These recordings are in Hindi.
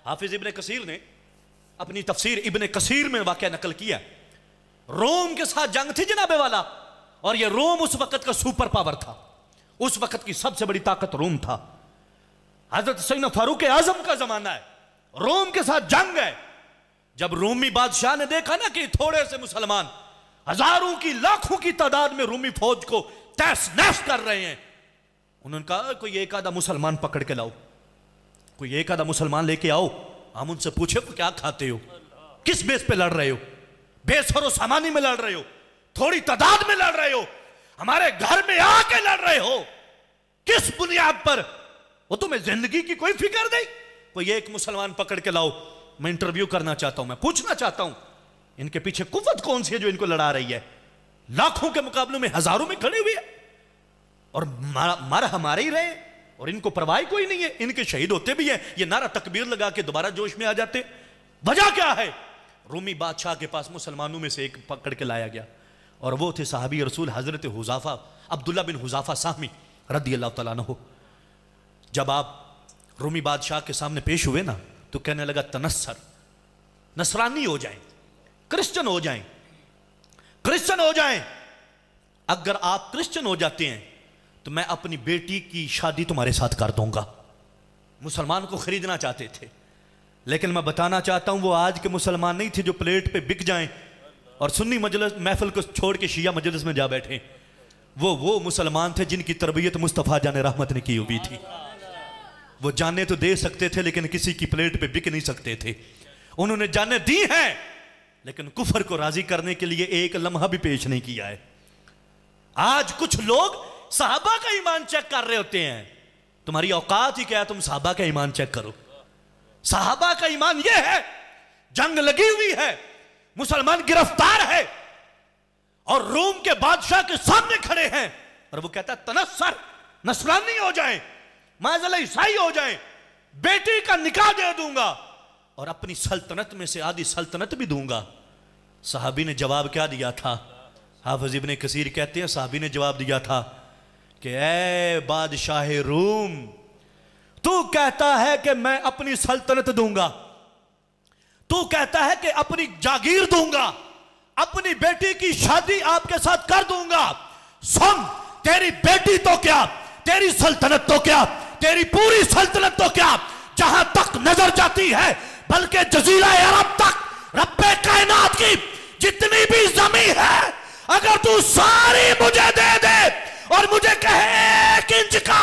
हाफिज इब्ने कसीर ने अपनी तफसीर इब्ने कसीर में वाकया नकल किया। रोम के साथ जंग थी जनाबे वाला, और यह रोम उस वक्त का सुपर पावर था, उस वक्त की सबसे बड़ी ताकत रोम था। हजरत सैयदना फारूक आजम का जमाना है, रोम के साथ जंग है। जब रोमी बादशाह ने देखा ना कि थोड़े से मुसलमान हजारों की लाखों की तादाद में रोमी फौज को तहस नहस कर रहे हैं, उन्होंने कहा कोई एक आधा मुसलमान पकड़ के लाओ, कोई एक आधा मुसलमान लेके आओ, हम उनसे पूछे क्या खाते हो, किस बेस पे लड़ रहे हो, बेसरो सामानी में लड़ रहे हो, थोड़ी तादाद में लड़ रहे हो, हमारे घर में आके लड़ रहे हो, किस बुनियाद पर? वो तुम्हें जिंदगी की कोई फिक्र नहीं? कोई एक मुसलमान पकड़ के लाओ, मैं इंटरव्यू करना चाहता हूं, मैं पूछना चाहता हूं इनके पीछे कुव्वत कौन सी है जो इनको लड़ा रही है। लाखों के मुकाबले में हजारों में खड़े हुए और मर हमारे ही रहे, और इनको परवाह कोई नहीं है, इनके शहीद होते भी हैं, ये नारा तकबीर लगा के दोबारा जोश में आ जाते। वजह क्या है? रूमी बादशाह के पास मुसलमानों में से एक पकड़ के लाया गया, और वो थे साहबी रसूल हजरत हुजाफा अब्दुल्ला बिन हुजाफा साहमी रदी अल्लाह तआला अन्हु। जब आप रूमी बादशाह के सामने पेश हुए ना, तो कहने लगा तनस्सर, नसरानी हो जाएं, क्रिश्चियन हो जाएं, क्रिश्चियन हो जाएं। अगर आप क्रिश्चियन हो जाते हैं तो मैं अपनी बेटी की शादी तुम्हारे साथ कर दूंगा। मुसलमान को खरीदना चाहते थे, लेकिन मैं बताना चाहता हूं वो आज के मुसलमान नहीं थे जो प्लेट पे बिक जाएं और सुन्नी मजलिस महफिल को छोड़ के शिया मजलिस में जा बैठे। वो मुसलमान थे जिनकी तरबियत मुस्तफ़ा जाने रहमत ने की हुई थी। वो जाने तो दे सकते थे लेकिन किसी की प्लेट पे बिक नहीं सकते थे। उन्होंने जाने दी हैं लेकिन कुफर को राजी करने के लिए एक लम्हा भी पेश नहीं किया है। आज कुछ लोग सहाबा का ईमान चेक कर रहे होते हैं। तुम्हारी औकात ही क्या है, तुम सहाबा का ईमान चेक करो। सहाबा का ईमान यह है, जंग लगी हुई है, मुसलमान गिरफ्तार है और रोम के बादशाह के सामने खड़े हैं, और वो कहता है तनस्सर, नसरानी हो जाएं, माज़अल्लाह ईसाई हो जाएं, बेटी का निकाह दे दूंगा और अपनी सल्तनत में से आधी सल्तनत भी दूंगा। सहाबी ने जवाब क्या दिया था? हाफिज इब्ने कसीर कहते हैं सहाबी ने जवाब दिया था कि ए बादशाह रूम, तू कहता है कि मैं अपनी सल्तनत दूंगा, तू कहता है कि अपनी जागीर दूंगा, अपनी बेटी की शादी आपके साथ कर दूंगा। सुन, तेरी बेटी तो क्या, तेरी सल्तनत तो क्या, तेरी पूरी सल्तनत तो क्या, जहां तक नजर जाती है, बल्कि जजीरा अरब तक रब्बे कायनात की जितनी भी जमीन है, अगर तू सारी मुझे दे दे और मुझे कहे 1 इंच का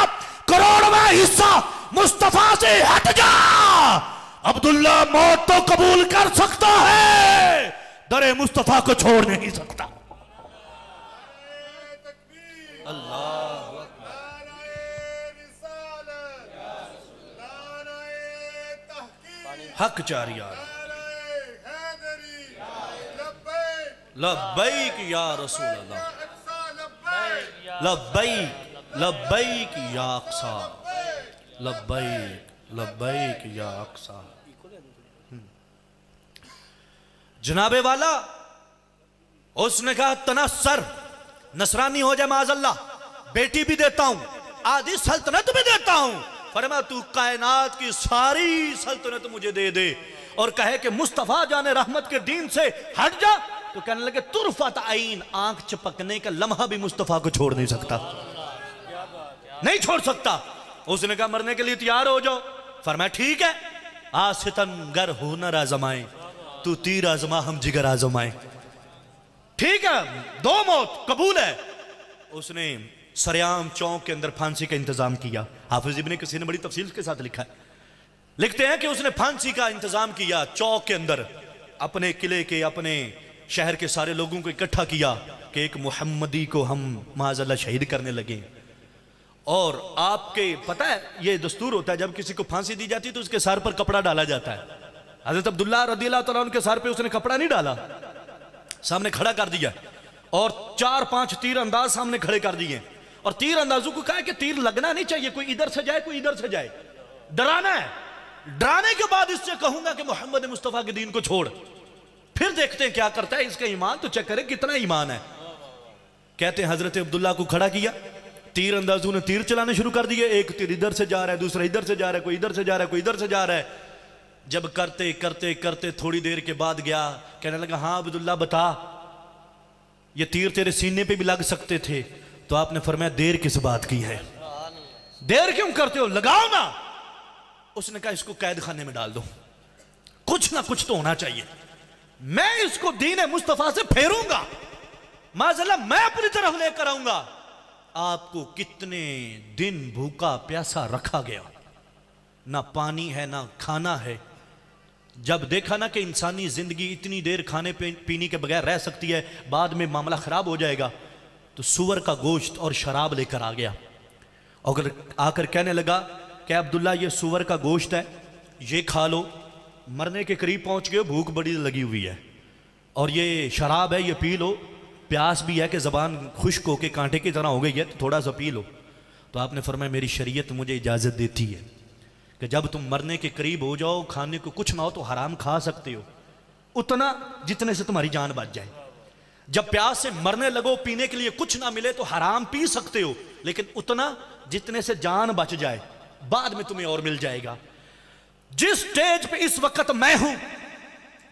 करोड़वां हिस्सा मुस्तफा से हट जा, अब्दुल्ला मौत तो कबूल कर सकता है, दरे मुस्तफा को छोड़ नहीं सकता। अल्लाह हक जारिया लब्बैक या रसूल अल्लाह, लब्बैक लब्बैक या अक्सा, लब्बैक लब्बैक या अक्सा। जनाबे वाला उसने कहा तनस्सर, नसरानी हो जाए माज़अल्लाह, बेटी भी देता हूं, आधी सल्तनत भी देता हूं। फरमाया तू कायनात की सारी सल्तनत मुझे दे दे और कहे कि मुस्तफा जाने रहमत के दीन से हट जा, तो कहने लगे तुरफत आईन, आंख चपकने का लम्हा भी मुस्तफा को छोड़ नहीं सकता, नहीं छोड़ सकता। उसने कहा मरने के लिए तैयार हो जाओ। फरमाया ठीक है, आज सितमगर हुनर आजमाए, तू तीर आजमा हम जिगर आजमाए। ठीक है, 2 मौत कबूल है। उसने सरेआम चौक के अंदर फांसी का इंतजाम किया। हाफिज इब्ने कसीर ने बड़ी तफसील के साथ लिखा है, लिखते हैं कि उसने फांसी का इंतजाम किया चौक के अंदर, अपने किले के, अपने शहर के सारे लोगों को इकट्ठा किया कि एक मुहम्मदी को हम माज़अल्लाह शहीद करने लगे। और आपके पता है ये दस्तूर होता है, जब किसी को फांसी दी जाती है तो उसके सर पर कपड़ा डाला जाता है। हज़रत अब्दुल्ला रज़ियल्लाहु तआला अन्हु के सर पे उसने कपड़ा नहीं डाला, सामने खड़ा कर दिया और 4-5 तीर अंदाज सामने खड़े कर दिए, और तीर अंदाजों को कहा है कि तीर लगना नहीं चाहिए, कोई इधर से जाए कोई इधर से जाए, डराना है। डराने के बाद इससे कहूंगा कि मोहम्मद मुस्तफा के दीन को छोड़, फिर देखते हैं क्या करता है, इसका ईमान तो चेक करें कितना ईमान है। कहते हैं हजरत अब्दुल्ला को खड़ा किया, तीर अंदाजों ने तीर चलाने शुरू कर दिए, एक तीर इधर से जा रहा है, दूसरा इधर से जा रहा है, कोई इधर से जा रहा है, कोई इधर से जा रहा है। जब करते करते करते थोड़ी देर के बाद गया, कहने लगा हाँ अब्दुल्ला बता, ये तीर तेरे सीने पे भी लग सकते थे। तो आपने फरमाया देर किस बात की है, देर क्यों करते हो, लगाओ ना। उसने कहा इसको कैद खाने में डाल दो, कुछ ना कुछ तो होना चाहिए, मैं इसको दीन मुस्तफा से फेरूंगा, माज़अल्लाह मैं अपनी तरफ लेकर आऊंगा। आपको कितने दिन भूखा प्यासा रखा गया, ना पानी है ना खाना है। जब देखा ना कि इंसानी जिंदगी इतनी देर खाने पीने के बगैर रह सकती है, बाद में मामला खराब हो जाएगा, तो सूअर का गोश्त और शराब लेकर आ गया और आकर कहने लगा कि अब्दुल्ला ये सूअर का गोश्त है, ये खा लो, मरने के करीब पहुंच गए, भूख बड़ी लगी हुई है, और ये शराब है, ये पी लो, प्यास भी है कि ज़बान खुश्क होके कांटे की तरह हो गई है, तो थोड़ा सा पी लो। तो आपने फरमाया मेरी शरीयत मुझे इजाज़त देती है कि जब तुम मरने के करीब हो जाओ, खाने को कुछ ना हो तो हराम खा सकते हो, उतना जितने से तुम्हारी जान बच जाए। जब प्यास से मरने लगो, पीने के लिए कुछ ना मिले तो हराम पी सकते हो, लेकिन उतना जितने से जान बच जाए, बाद में तुम्हें और मिल जाएगा। जिस स्टेज पे इस वक्त मैं हूं,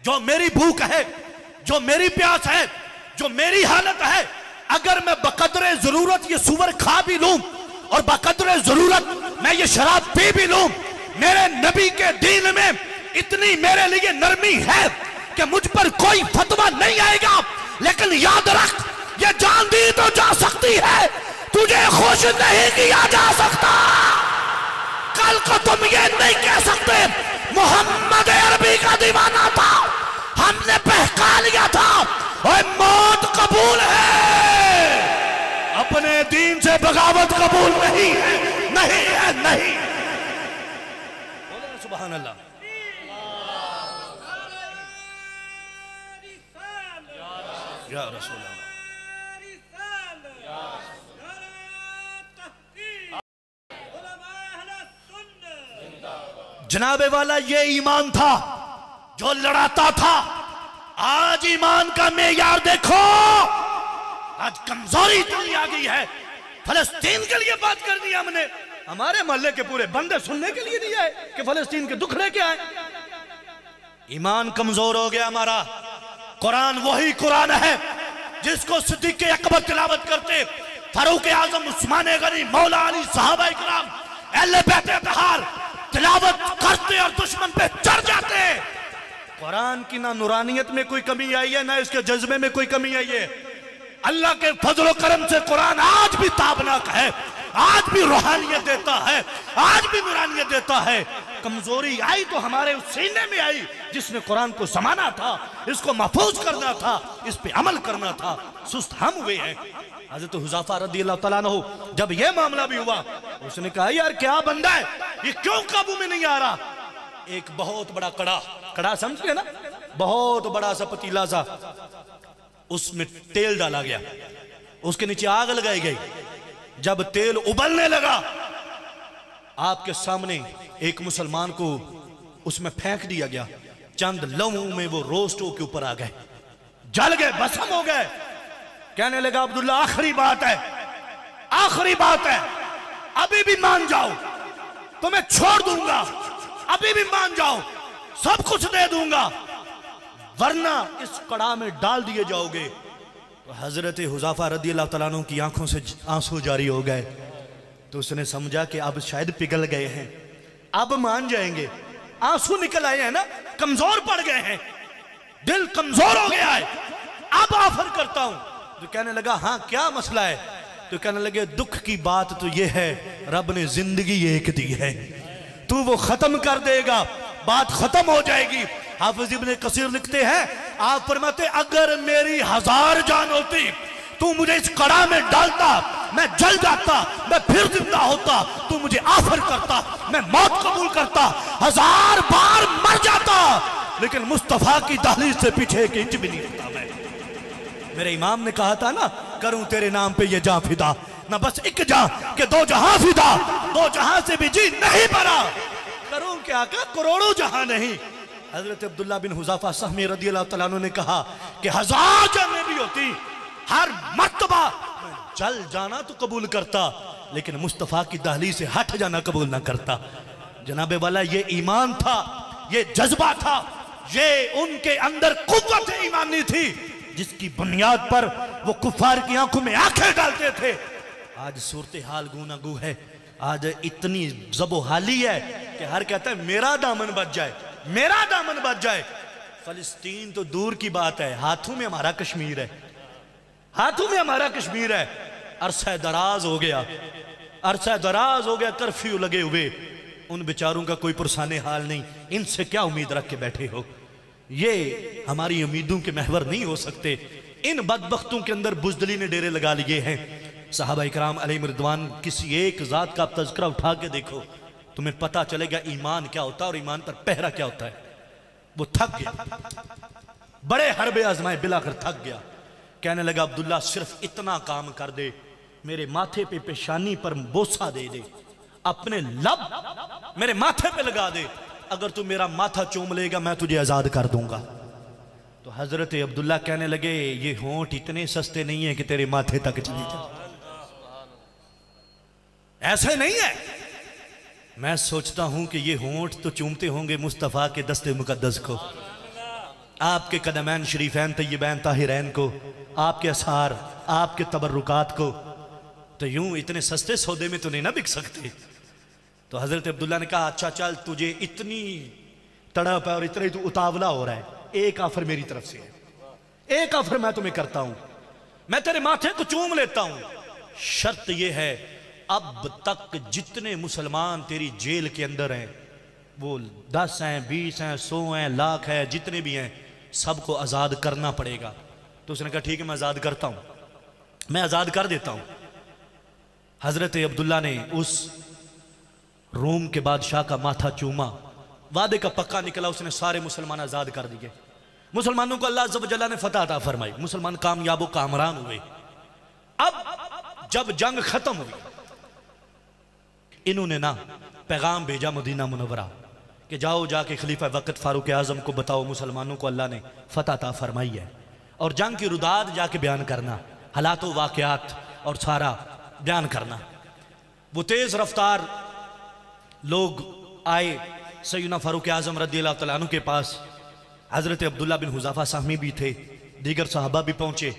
जो मेरी भूख है, जो मेरी प्यास है, जो मेरी हालत है, अगर मैं बकदरे जरूरत ये सूअर खा भी लूं और बकदरे जरूरत मैं ये शराब पी भी लूं, मेरे नबी के दीन में इतनी मेरे लिए नरमी है कि मुझ पर कोई फतवा नहीं आएगा। लेकिन याद रख, ये जान दी तो जा सकती है, तुझे खुश नहीं किया जा सकता। कल को तुम ये नहीं कह सकते मोहम्मद अरबी का दीवाना था, हमने बहका लिया था, और मौत कबूल है, अपने दीन से बगावत कबूल नहीं है, नहीं है, नहीं। बोले सुभान अल्लाह। या रसूल अल्लाह। जनाबे वाला ये ईमान था जो लड़ाता था। आज ईमान का मेयार देखो, आज कमजोरी इतनी आ गई है। फलस्तीन के लिए बात कर दी हमने, हमारे मोहल्ले के पूरे बंदे सुनने के लिए नहीं आए कि फलस्तीन के दुख लेके आए। ईमान कमजोर हो गया हमारा। कुरान वही कुरान है जिसको सिद्दीक़ अकबर तिलावत करते, फारूक आजम, उस्मान गनी, मौला अली, सहाबा इकराम, अहले बैत अतहार तिलावत करते और दुश्मन पे चढ़ जाते। कुरान की ना नूरानियत में कोई कमी आई है, ना इसके जज्बे में कोई कमी आई है। अल्लाह के फजल करम से कुरान आज भी ताबनाक है, आज भी रूहानियत देता है, आज भी नूरानियत देता है। कमजोरी आई तो हमारे उस सीने में आई जिसने कुरान को समाना था, इसको महफूज करना था, इस पे अमल करना था। सुस्त हम हुए हैं। हज़रत हुज़ैफा रज़ियल्लाहु तआला अन्हु जब यह मामला भी हुआ, उसने कहा यार क्या बंदा है, ये क्यों काबू में नहीं आ रहा। एक बहुत बड़ा कड़ा समझते ना, बहुत बड़ा सा पतीला सा, उसमें तेल डाला गया, उसके नीचे आग लगाई गई। जब तेल उबलने लगा, आपके सामने एक मुसलमान को उसमें फेंक दिया गया। चंद लम्हों में वो रोस्ट होके ऊपर आ गए, जल गए, भस्म हो गए। कहने लगा अब्दुल्ला आखिरी बात है, आखिरी बात है, अभी भी मान जाओ तो मैं छोड़ दूंगा, अभी भी मान जाओ, सब कुछ दे दूंगा, वरना इस कड़ा में डाल दिए जाओगे। तो हजरत हुज़ैफा रज़ियल्लाहु तआला अन्हु की आंखों से आंसू जारी हो गए। तो उसने समझा कि अब शायद पिघल गए हैं, अब मान जाएंगे। आंसू निकल आए हैं ना, कमजोर पड़ गए हैं, दिल कमजोर हो गया है, अब ऑफर करता हूं। तो कहने लगा हाँ क्या मसला है। तो कहने लगे दुख की बात तो यह है, रब ने जिंदगी एक दी है, तू वो खत्म कर देगा, बात खत्म हो जाएगी। हाफिज इब्ने कसीर लिखते हैं, आप फरमाते अगर मेरी 1000 जान होती, तू मुझे इस कड़ा में डालता, मैं जल जाता, मैं फिर जिंदा होता, तू मुझे ऑफर करता, मैं मौत कबूल करता, 1000 बार मर जाता, लेकिन मुस्तफा की दहलीज से पीछे एक इंच भी नहीं होता। मैं, मेरे इमाम ने कहा था ना, करूं तेरे नाम पे ये जान फिदा, ना बस एक जान के 2 जहां फिदा, 2 जहां से भी जी नहीं भरा, करूं क्या का करोड़ों जहां नहीं। हजरत अब्दुल्ला बिन हुज़ैफा सहमी रज़ियल्लाहु तआला अन्हु ने कहा कि 1000 जानें भी होती, हर मर्तबा जल जाना तो कबूल करता, लेकिन मुस्तफ़ा की दहलीज से हट जाना कबूल ना करता। जनाबे वाला ये ईमान था, ये जज्बा था, ये उनके अंदर कुव्वत ईमानी थी जिसकी बुनियाद पर वो कुफार की आंखों में आंखें डालते थे। आज सूरत हाल गूनागू है, आज इतनी जबोहाली है कि हर कहता है मेरा दामन बच जाए, मेरा दामन बच जाए। फलस्तीन तो दूर की बात है, हाथों में हमारा कश्मीर है, हाथों में हमारा कश्मीर है। अरसा दराज हो गया, अरसा दराज हो गया, कर्फ्यू लगे हुए, उन बेचारों का कोई पुरसाने हाल नहीं। इनसे क्या उम्मीद रख के बैठे हो? ये हमारी उम्मीदों के महवर नहीं हो सकते। इन बदबख्तों के अंदर बुज़दिली ने डेरे लगा लिए हैं। सहाबा इकराम अलैहिम रिदवान, किसी एक जात का आप तज़किरा उठा के देखो, तुम्हें पता चलेगा ईमान क्या होता है और ईमान पर पहरा क्या होता है। वो थक गया, बड़े हरबे आजमाए बिलाकर थक गया। कहने लगा अब्दुल्ला सिर्फ इतना काम कर दे, मेरे माथे पे पेशानी पर बोसा दे दे, अपने लब मेरे माथे पे लगा दे, अगर तू मेरा माथा चूम लेगा मैं तुझे आजाद कर दूंगा। तो हजरत अब्दुल्ला कहने लगे ये होंठ इतने सस्ते नहीं है कि तेरे माथे तक चले जाए, ऐसे नहीं है। मैं सोचता हूं कि ये होंठ तो चूमते होंगे मुस्तफा के दस्ते मुकद्दस को, आपके कदमैन शरीफैन तय्यबैन ताहिरैन को, आपके असार, आपके तबर्रुकात को। तो यूं इतने सस्ते सौदे में तो नहीं ना बिक सकते। तो हजरत अब्दुल्ला ने कहा अच्छा चल, तुझे इतनी तड़प है और इतना ही तू उतावला हो रहा है, एक ऑफर मेरी तरफ से है, एक ऑफर मैं तुम्हें करता हूं, मैं तेरे माथे को चूम लेता हूं। शर्त यह है अब तक जितने मुसलमान तेरी जेल के अंदर हैं, वो 10 हैं, 20 हैं, 100 हैं, लाख है, जितने भी हैं, सबको आज़ाद करना पड़ेगा। तो उसने कहा ठीक है मैं आज़ाद करता हूं, मैं आज़ाद कर देता हूं। हजरत अब्दुल्ला ने उस रोम के बादशाह का माथा चूमा, वादे का पक्का निकला, उसने सारे मुसलमान आज़ाद कर दिए। मुसलमानों को अल्लाह अज़्ज़ व जल्ल ने फतह अता फरमाई, मुसलमान कामयाब व कामरान हुए। अब जब जंग खत्म हुई, इन्होंने ना पैगाम भेजा मदीना मुनव्वरा कि जाओ जाके खलीफा वक़्त फारूक आज़म को बताओ मुसलमानों को अल्लाह ने फतह अता फरमाई है, और जंग की रुदाद जाके बयान करना, हालात व वाक़यात और सारा बयान करना। वो तेज़ रफ्तार लोग आए सैयदना फारूक आज़म रज़ियल्लाहु तआला अन्हु के पास। हज़रत अब्दुल्ला बिन हुज़ाफ़ा साहमी भी थे, दीगर सहाबा भी पहुँचे।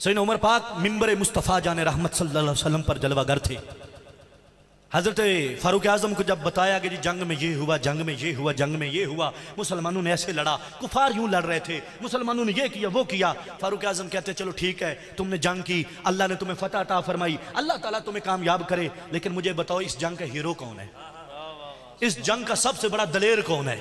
सैयदना उमर पाक मिंबर मुस्तफ़ा जाने रहमत सल्लल्लाहु अलैहि वसल्लम पर जलवागर थे। हज़रत फारूक आज़म को जब बताया कि जी जंग में ये हुआ, जंग में ये हुआ, जंग में ये हुआ, मुसलमानों ने ऐसे लड़ा, कुफार यूं लड़ रहे थे, मुसलमानों ने ये किया वो किया। फारूक आज़म कहते चलो ठीक है, तुमने जंग की, अल्लाह ने तुम्हें फतह अता फरमाई, अल्लाह ताला तुम्हें कामयाब करे, लेकिन मुझे बताओ इस जंग का हीरो कौन है, इस जंग का सबसे बड़ा दलेर कौन है,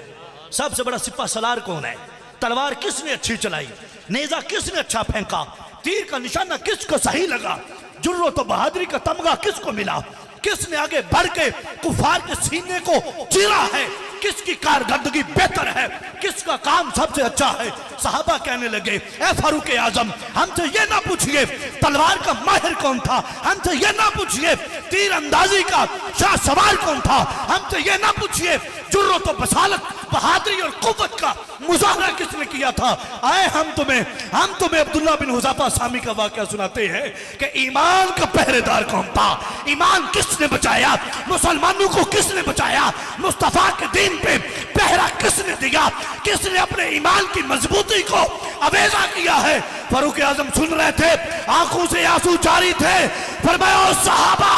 सबसे बड़ा सिपा सलार कौन है, तलवार किसने अच्छी चलाई, नेजा किसने अच्छा फेंका, तीर का निशाना किसको सही लगा, जुर्रत और बहादुरी का तमगा किसको मिला, किसने आगे बढ़ के कुफार के सीने को चीरा है, किसकी कारकर्दगी बेहतर है, किसका काम सबसे अच्छा है। सहाबा कहने लगे ए फारूक आजम, हमसे ये ना पूछिए तलवार का माहिर कौन था, हमसे ये ना पूछिए तीर अंदाजी का शाह सवार कौन था, हमसे ये ना पूछिए जुर्रत और बसालत, बहादुरी और कुव्वत का मुजाहरा किसने किया था। आए हम तुम्हें अब्दुल्ला बिन हुज़ाफा सामी का वाकया सुनाते हैं कि ईमान का पहरेदार कौन था, ईमान किसने बचाया, मुसलमानों को किसने बचाया, मुस्तफा के दीन पे पहरा किसने दिया, किसने अपने ईमान की मजबूती को अवेजा किया है। फारूक आजम सुन रहे थे, आंखों से आंसू जारी थे। फरमाया सहाबा,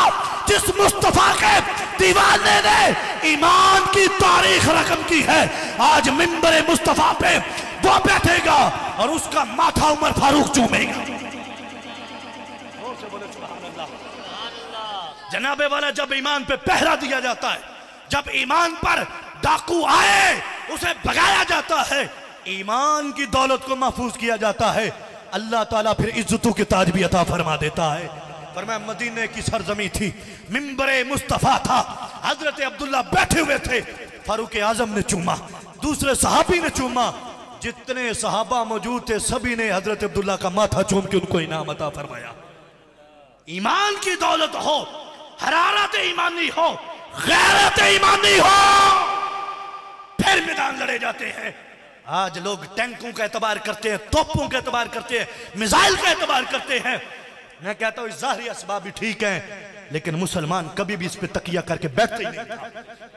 जिस मुस्तफा के दीवाने ने ईमान की तारीख रकम की है, आज मिंबर मुस्तफा पे वो बैठेगा और उसका माथा उमर फारूक चूमेगा। जनाबे वाला जब ईमान पे पहरा दिया जाता है, जब ईमान पर डाकू आए उसे भगाया जाता है, ईमान की दौलत को महफूज किया जाता है, अल्लाह ताला फिर इज्जतों के ताज भी अता फरमा देता है। फरमाया मदीने की सरजमी थी, मिंबरे मुस्तफा था, हजरत अब्दुल्ला बैठे हुए थे, फारूक आजम ने चूमा, दूसरे सहाबी ने चूमा, जितने सहाबा मौजूद थे सभी ने हजरत अब्दुल्ला का माथा चूम के उनको इनाम अता फरमाया। ईमान की दौलत हो, हरारत ईमानी हो, गैरत ईमानी हो, फिर मैदान लड़े जाते हैं। आज लोग टैंकों का एतबार करते हैं, तोपों का एतबार करते हैं, मिसाइल का एतबार करते हैं। मैं कहता हूं ज़ाहिरी असबाब भी ठीक है, लेकिन मुसलमान कभी भी इस पे तकिया करके बैठते ही नहीं था।